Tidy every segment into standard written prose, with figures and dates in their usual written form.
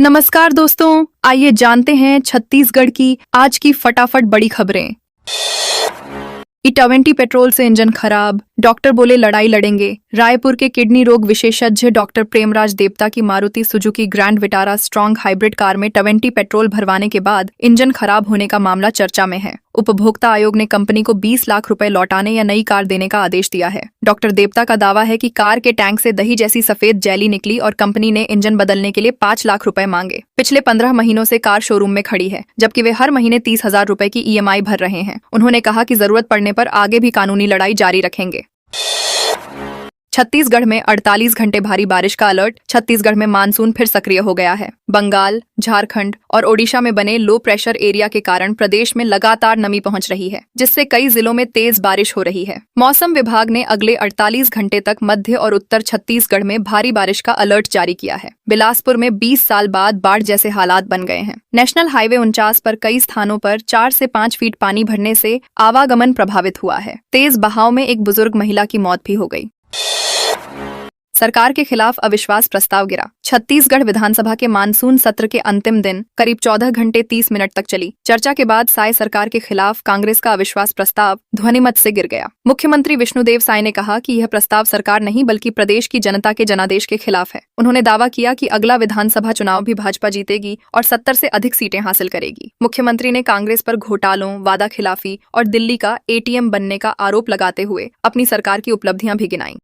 नमस्कार दोस्तों, आइए जानते हैं छत्तीसगढ़ की आज की फटाफट बड़ी खबरें। E20 पेट्रोल से इंजन खराब, डॉक्टर बोले लड़ाई लड़ेंगे। रायपुर के किडनी रोग विशेषज्ञ डॉक्टर प्रेमराज देवता की Maruti Suzuki grand Vitara strong hybrid car में 20 पेट्रोल भरवाने के बाद इंजन खराब होने का मामला चर्चा में है। उपभोक्ता आयोग ने कंपनी को 20 लाख रुपए लौटाने या नई कार देने का आदेश दिया है। डॉक्टर देवता का दावा है कि कार के टैंक से दही जैसी सफेद जेली निकली और कंपनी ने इंजन बदलने के लिए 5 लाख रुपए मांगे। पिछले 15 महीनों से कार शोरूम में खड़ी है, जबकि वे हर महीने 30,000 रुपए की EMI भर रहे हैं। उन्होंने कहा कि जरूरत पड़ने पर आगे भी कानूनी लड़ाई जारी रखेंगे। छत्तीसगढ़ में 48 घंटे भारी बारिश का अलर्ट। छत्तीसगढ़ में मानसून फिर सक्रिय हो गया है। बंगाल, झारखंड और ओडिशा में बने लो प्रेशर एरिया के कारण प्रदेश में लगातार नमी पहुंच रही है, जिससे कई जिलों में तेज बारिश हो रही है। मौसम विभाग ने अगले 48 घंटे तक मध्य और उत्तर छत्तीसगढ़ में भारी बारिश का अलर्ट जारी किया है। बिलासपुर में 20 साल बाद बाढ़ जैसे हालात बन गए हैं। नेशनल हाईवे 49 पर कई स्थानों पर 4 से 5 फीट पानी भरने से आवागमन प्रभावित हुआ है। तेज बहाव में एक बुजुर्ग महिला की मौत भी हो गई। सरकार के खिलाफ अविश्वास प्रस्ताव गिरा। छत्तीसगढ़ विधानसभा के मानसून सत्र के अंतिम दिन करीब 14 घंटे 30 मिनट तक चली चर्चा के बाद साय सरकार के खिलाफ कांग्रेस का अविश्वास प्रस्ताव ध्वनिमत से गिर गया। मुख्यमंत्री विष्णुदेव साय ने कहा कि यह प्रस्ताव सरकार नहीं बल्कि प्रदेश की जनता के जनादेश के खिलाफ है। उन्होंने दावा किया कि अगला विधानसभा चुनाव भी भाजपा जीतेगी और 70 से अधिक सीटें हासिल करेगी। मुख्यमंत्री ने कांग्रेस पर घोटालों, वादा खिलाफी और दिल्ली का ATM बनने का आरोप लगाते हुए अपनी सरकार की उपलब्धियां भी गिनाई।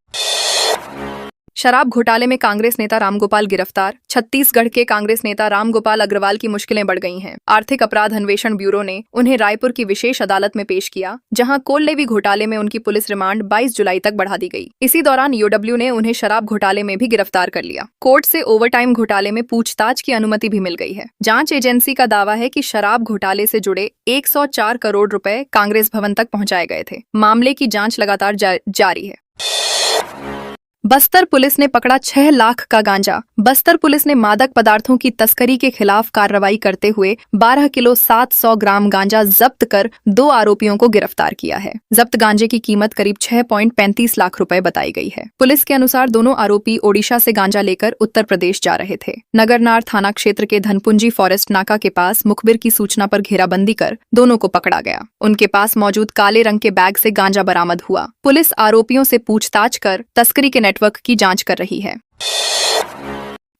शराब घोटाले में कांग्रेस नेता रामगोपाल गिरफ्तार। छत्तीसगढ़ के कांग्रेस नेता रामगोपाल अग्रवाल की मुश्किलें बढ़ गई हैं। आर्थिक अपराध अन्वेषण ब्यूरो ने उन्हें रायपुर की विशेष अदालत में पेश किया, जहां कोल्लेवी घोटाले में उनकी पुलिस रिमांड 22 जुलाई तक बढ़ा दी गई। इसी दौरान UW ने उन्हें शराब घोटाले में भी गिरफ्तार कर लिया। कोर्ट से ओवरटाइम घोटाले में पूछताछ की अनुमति भी मिल गई है। जांच एजेंसी का दावा है कि शराब घोटाले से जुड़े 104 करोड़ रुपए कांग्रेस भवन तक पहुंचाए गए थे। मामले की जांच लगातार जारी है। बस्तर पुलिस ने पकड़ा 6 लाख का गांजा। बस्तर पुलिस ने मादक पदार्थों की तस्करी के खिलाफ कार्रवाई करते हुए 12 किलो 700 ग्राम गांजा जब्त कर 2 आरोपियों को गिरफ्तार किया है। जब्त गांजे की कीमत करीब 6.35 लाख रुपए बताई गई है। पुलिस के अनुसार दोनों आरोपी ओडिशा से गांजा लेकर उत्तर प्रदेश जा रहे थे। नगरनार थाना क्षेत्र के धनपुंजी फॉरेस्ट नाका के पास मुखबिर की सूचना पर घेराबंदी कर दोनों को पकड़ा गया। उनके पास मौजूद काले रंग के बैग से गांजा बरामद हुआ। पुलिस आरोपियों से पूछताछ कर तस्करी के नेटवर्क की जांच कर रही है।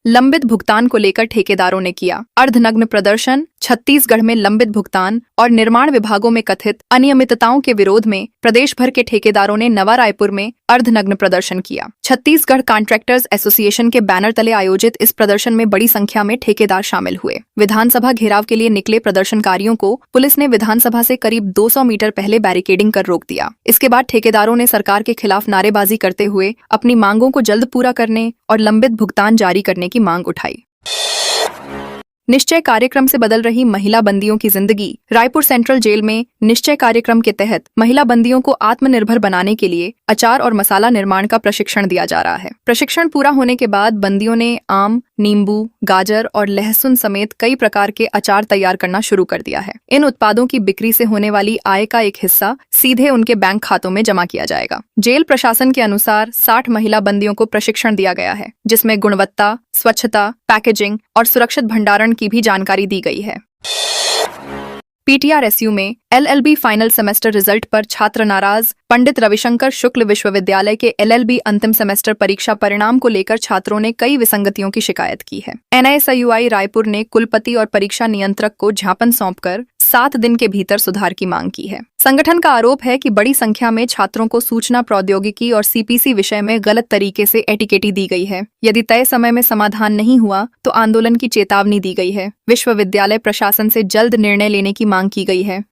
लंबित भुगतान को लेकर ठेकेदारों ने किया अर्धनग्न प्रदर्शन। छत्तीसगढ़ में लंबित भुगतान और निर्माण विभागों में कथित अनियमितताओं के विरोध में प्रदेश भर के ठेकेदारों ने नवा रायपुर में अर्धनग्न प्रदर्शन किया। छत्तीसगढ़ कॉन्ट्रैक्टर्स एसोसिएशन के बैनर तले आयोजित इस प्रदर्शन में बड़ी संख्या में ठेकेदार शामिल हुए। विधानसभा घेराव के लिए निकले प्रदर्शनकारियों को पुलिस ने विधानसभा से करीब 200 मीटर पहले बैरिकेडिंग कर रोक दिया। इसके बाद ठेकेदारों ने सरकार के खिलाफ नारेबाजी करते हुए अपनी मांगों को जल्द पूरा करने और लंबित भुगतान जारी करने की मांग उठाई। निश्चय कार्यक्रम से बदल रही महिला बंदियों की जिंदगी। रायपुर सेंट्रल जेल में निश्चय कार्यक्रम के तहत महिला बंदियों को आत्मनिर्भर बनाने के लिए अचार और मसाला निर्माण का प्रशिक्षण दिया जा रहा है। प्रशिक्षण पूरा होने के बाद बंदियों ने आम, नींबू, गाजर और लहसुन समेत कई प्रकार के अचार तैयार करना शुरू कर दिया है। इन उत्पादों की बिक्री से होने वाली आय का एक हिस्सा सीधे उनके बैंक खातों में जमा किया जाएगा। जेल प्रशासन के अनुसार 60 महिला बंदियों को प्रशिक्षण दिया गया है, जिसमें गुणवत्ता, स्वच्छता, पैकेजिंग और सुरक्षित भंडारण की भी जानकारी दी गई है। PTRSU में LLB फाइनल सेमेस्टर रिजल्ट पर छात्र नाराज। पंडित रविशंकर शुक्ल विश्वविद्यालय के LLB अंतिम सेमेस्टर परीक्षा परिणाम को लेकर छात्रों ने कई विसंगतियों की शिकायत की है। NISUI रायपुर ने कुलपति और परीक्षा नियंत्रक को ज्ञापन सौंपकर 7 दिन के भीतर सुधार की मांग की है। संगठन का आरोप है कि बड़ी संख्या में छात्रों को सूचना प्रौद्योगिकी और CPC विषय में गलत तरीके से एटिकेटी दी गई है। यदि तय समय में समाधान नहीं हुआ तो आंदोलन की चेतावनी दी गई है। विश्वविद्यालय प्रशासन से जल्द निर्णय लेने की मांग की गई है।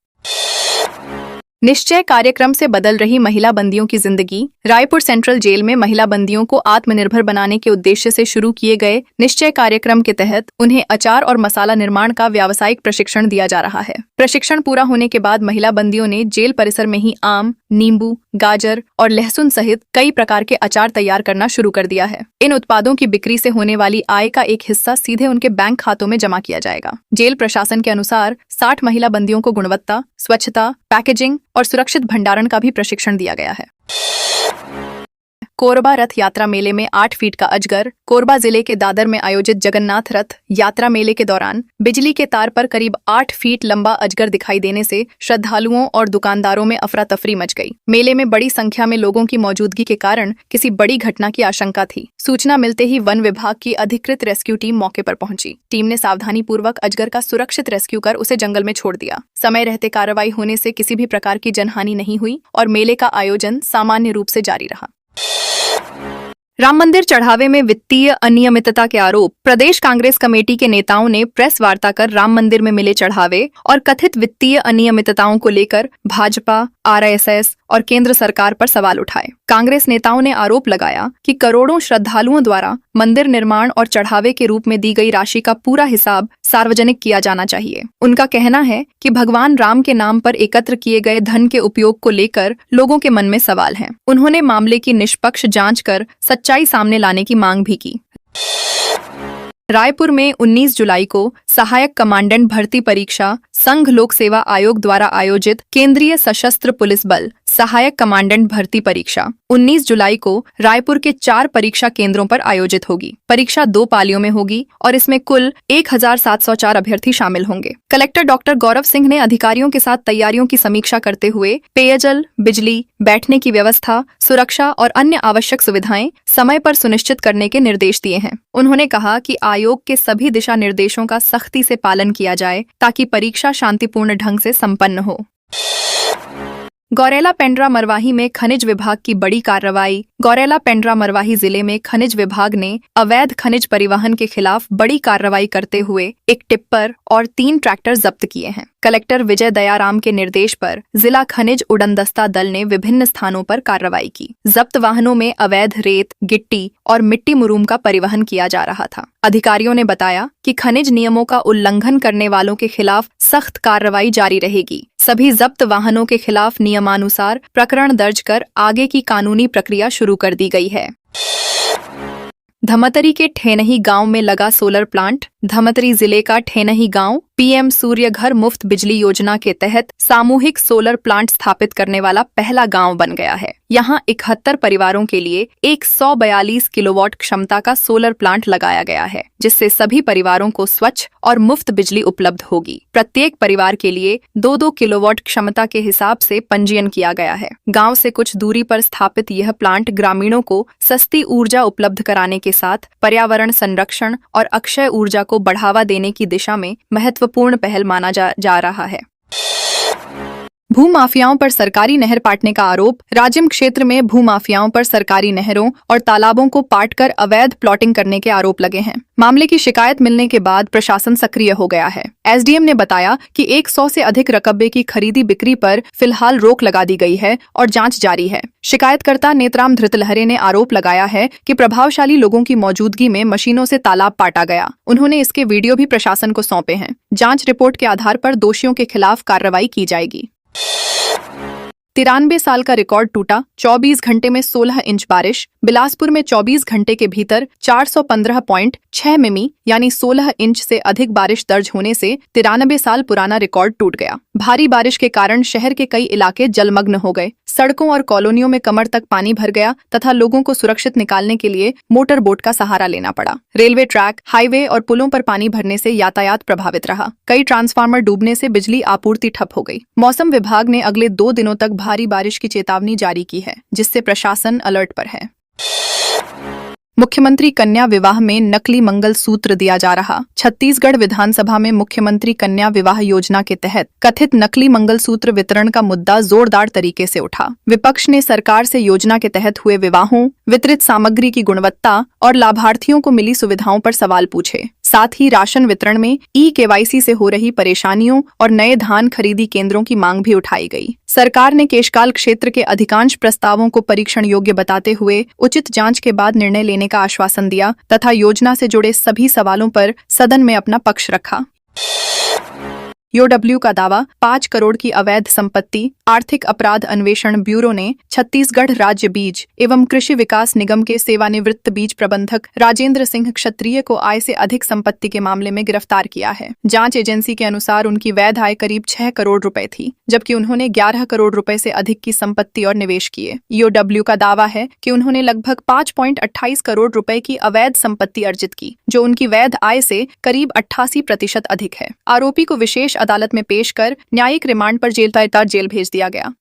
निश्चय कार्यक्रम से बदल रही महिला बंदियों की जिंदगी। रायपुर सेंट्रल जेल में महिला बंदियों को आत्मनिर्भर बनाने के उद्देश्य से शुरू किए गए निश्चय कार्यक्रम के तहत उन्हें अचार और मसाला निर्माण का व्यावसायिक प्रशिक्षण दिया जा रहा है। प्रशिक्षण पूरा होने के बाद महिला बंदियों ने जेल परिसर में ही आम, नींबू, गाजर और लहसुन सहित कई प्रकार के अचार तैयार करना शुरू कर दिया है। इन उत्पादों की बिक्री से होने वाली आय का एक हिस्सा सीधे उनके बैंक खातों में जमा किया जाएगा। जेल प्रशासन के अनुसार 60 महिला बंदियों को गुणवत्ता, स्वच्छता, पैकेजिंग और सुरक्षित भंडारण का भी प्रशिक्षण दिया गया है। कोरबा रथ यात्रा मेले में 8 फीट का अजगर। कोरबा जिले के दादर में आयोजित जगन्नाथ रथ यात्रा मेले के दौरान बिजली के तार पर करीब 8 फीट लंबा अजगर दिखाई देने से श्रद्धालुओं और दुकानदारों में अफरा तफरी मच गई। मेले में बड़ी संख्या में लोगों की मौजूदगी के कारण किसी बड़ी घटना की आशंका थी। सूचना मिलते ही वन विभाग की अधिकृत रेस्क्यू टीम मौके पर पहुंची। टीम ने सावधानी पूर्वक अजगर का सुरक्षित रेस्क्यू कर उसे जंगल में छोड़ दिया। समय रहते कार्रवाई होने से किसी भी प्रकार की जनहानि नहीं हुई और मेले का आयोजन सामान्य रूप से जारी रहा। राम मंदिर चढ़ावे में वित्तीय अनियमितता के आरोप। प्रदेश कांग्रेस कमेटी के नेताओं ने प्रेस वार्ता कर राम मंदिर में मिले चढ़ावे और कथित वित्तीय अनियमितताओं को लेकर भाजपा, आरएसएस और केंद्र सरकार पर सवाल उठाए। कांग्रेस नेताओं ने आरोप लगाया कि करोड़ों श्रद्धालुओं द्वारा मंदिर निर्माण और चढ़ावे के रूप में दी गई राशि का पूरा हिसाब सार्वजनिक किया जाना चाहिए। उनका कहना है कि भगवान राम के नाम पर एकत्र किए गए धन के उपयोग को लेकर लोगों के मन में सवाल हैं। उन्होंने मामले की निष्पक्ष जांच कर सच्चाई सामने लाने की मांग भी की। रायपुर में 19 जुलाई को सहायक कमांडेंट भर्ती परीक्षा संघ लोक सेवा आयोग द्वारा आयोजित केंद्रीय सशस्त्र पुलिस बल सहायक कमांडेंट भर्ती परीक्षा 19 जुलाई को रायपुर के 4 परीक्षा केंद्रों पर आयोजित होगी। परीक्षा 2 पालियों में होगी और इसमें कुल 1704 अभ्यर्थी शामिल होंगे। कलेक्टर डॉक्टर गौरव सिंह ने अधिकारियों के साथ तैयारियों की समीक्षा करते हुए पेयजल, बिजली, बैठने की व्यवस्था, सुरक्षा और अन्य आवश्यक सुविधाएं समय पर सुनिश्चित करने के निर्देश दिए हैं। उन्होंने कहा कि आयोग के सभी दिशा निर्देशों का सख्ती से पालन किया जाए ताकि परीक्षा शांतिपूर्ण ढंग से संपन्न हो। गौरेला पेंड्रा मरवाही में खनिज विभाग की बड़ी कार्रवाई। गौरेला पेंड्रा मरवाही जिले में खनिज विभाग ने अवैध खनिज परिवहन के खिलाफ बड़ी कार्रवाई करते हुए एक टिप्पर और 3 ट्रैक्टर जब्त किए हैं। कलेक्टर विजय दयाराम के निर्देश पर जिला खनिज उड़नदस्ता दल ने विभिन्न स्थानों पर कार्रवाई की। जब्त वाहनों में अवैध रेत, गिट्टी और मिट्टी मुरूम का परिवहन किया जा रहा था। अधिकारियों ने बताया कि खनिज नियमों का उल्लंघन करने वालों के खिलाफ सख्त कार्रवाई जारी रहेगी। सभी जब्त वाहनों के खिलाफ नियमानुसार प्रकरण दर्ज कर आगे की कानूनी प्रक्रिया शुरू कर दी गई है। धमतरी के ठेनही गांव में लगा सोलर प्लांट। धमतरी जिले का ठेनही गांव पीएम सूर्य घर मुफ्त बिजली योजना के तहत सामूहिक सोलर प्लांट स्थापित करने वाला पहला गांव बन गया है। यहां 71 परिवारों के लिए 142 किलोवाट क्षमता का सोलर प्लांट लगाया गया है, जिससे सभी परिवारों को स्वच्छ और मुफ्त बिजली उपलब्ध होगी। प्रत्येक परिवार के लिए 2-2 किलोवाट क्षमता के हिसाब से पंजीयन किया गया है। गांव से कुछ दूरी पर स्थापित यह प्लांट ग्रामीणों को सस्ती ऊर्जा उपलब्ध कराने के साथ पर्यावरण संरक्षण और अक्षय ऊर्जा को बढ़ावा देने की दिशा में महत्वपूर्ण पहल माना जा रहा है। भूमाफियाओं पर सरकारी नहर पाटने का आरोप। राजिम क्षेत्र में भूमाफियाओं पर सरकारी नहरों और तालाबों को पाटकर अवैध प्लॉटिंग करने के आरोप लगे हैं। मामले की शिकायत मिलने के बाद प्रशासन सक्रिय हो गया है। एसडीएम ने बताया कि 100 से अधिक रकबे की खरीदी बिक्री पर फिलहाल रोक लगा दी गई है और जांच जारी है। शिकायतकर्ता नेत्राम धृतलहरे ने आरोप लगाया है कि प्रभावशाली लोगों की मौजूदगी में मशीनों से तालाब पाटा गया। उन्होंने इसके वीडियो भी प्रशासन को सौंपे हैं। जांच रिपोर्ट के आधार पर दोषियों के खिलाफ कार्रवाई की जाएगी। 93 साल का रिकॉर्ड टूटा। 24 घंटे में 16 इंच बारिश। बिलासपुर में 24 घंटे के भीतर 415.6 मिमी यानी 16 इंच से अधिक बारिश दर्ज होने से 93 साल पुराना रिकॉर्ड टूट गया। भारी बारिश के कारण शहर के कई इलाके जलमग्न हो गए। सड़कों और कॉलोनियों में कमर तक पानी भर गया तथा लोगों को सुरक्षित निकालने के लिए मोटर बोट का सहारा लेना पड़ा। रेलवे ट्रैक, हाईवे और पुलों पर पानी भरने से यातायात प्रभावित रहा। कई ट्रांसफार्मर डूबने से बिजली आपूर्ति ठप हो गई। मौसम विभाग ने अगले 2 दिनों तक भारी बारिश की चेतावनी जारी की है, जिससे प्रशासन अलर्ट पर है। मुख्यमंत्री कन्या विवाह में नकली मंगलसूत्र दिया जा रहा। छत्तीसगढ़ विधानसभा में मुख्यमंत्री कन्या विवाह योजना के तहत कथित नकली मंगलसूत्र वितरण का मुद्दा जोरदार तरीके से उठा। विपक्ष ने सरकार से योजना के तहत हुए विवाहों, वितरित सामग्री की गुणवत्ता और लाभार्थियों को मिली सुविधाओं पर सवाल पूछे। साथ ही राशन वितरण में ई-केवाईसी से हो रही परेशानियों और नए धान खरीदी केंद्रों की मांग भी उठाई गई। सरकार ने केशकाल क्षेत्र के अधिकांश प्रस्तावों को परीक्षण योग्य बताते हुए उचित जांच के बाद निर्णय लेने का आश्वासन दिया तथा योजना से जुड़े सभी सवालों पर सदन में अपना पक्ष रखा। ईओडब्ल्यू का दावा, 5 करोड़ की अवैध संपत्ति। आर्थिक अपराध अन्वेषण ब्यूरो ने छत्तीसगढ़ राज्य बीज एवं कृषि विकास निगम के सेवानिवृत्त बीज प्रबंधक राजेंद्र सिंह क्षत्रिय को आय से अधिक संपत्ति के मामले में गिरफ्तार किया है। जांच एजेंसी के अनुसार उनकी वैध आय करीब 6 करोड़ रुपए थी, जबकि उन्होंने 11 करोड़ रुपए से अधिक की संपत्ति और निवेश किए। ईओडब्ल्यू का दावा है कि उन्होंने लगभग 5.28 करोड़ रुपए की अवैध संपत्ति अर्जित की, जो उनकी वैध आय से करीब 88% अधिक है। आरोपी को विशेष अदालत में पेश कर न्यायिक रिमांड पर जेल भेज दिया गया।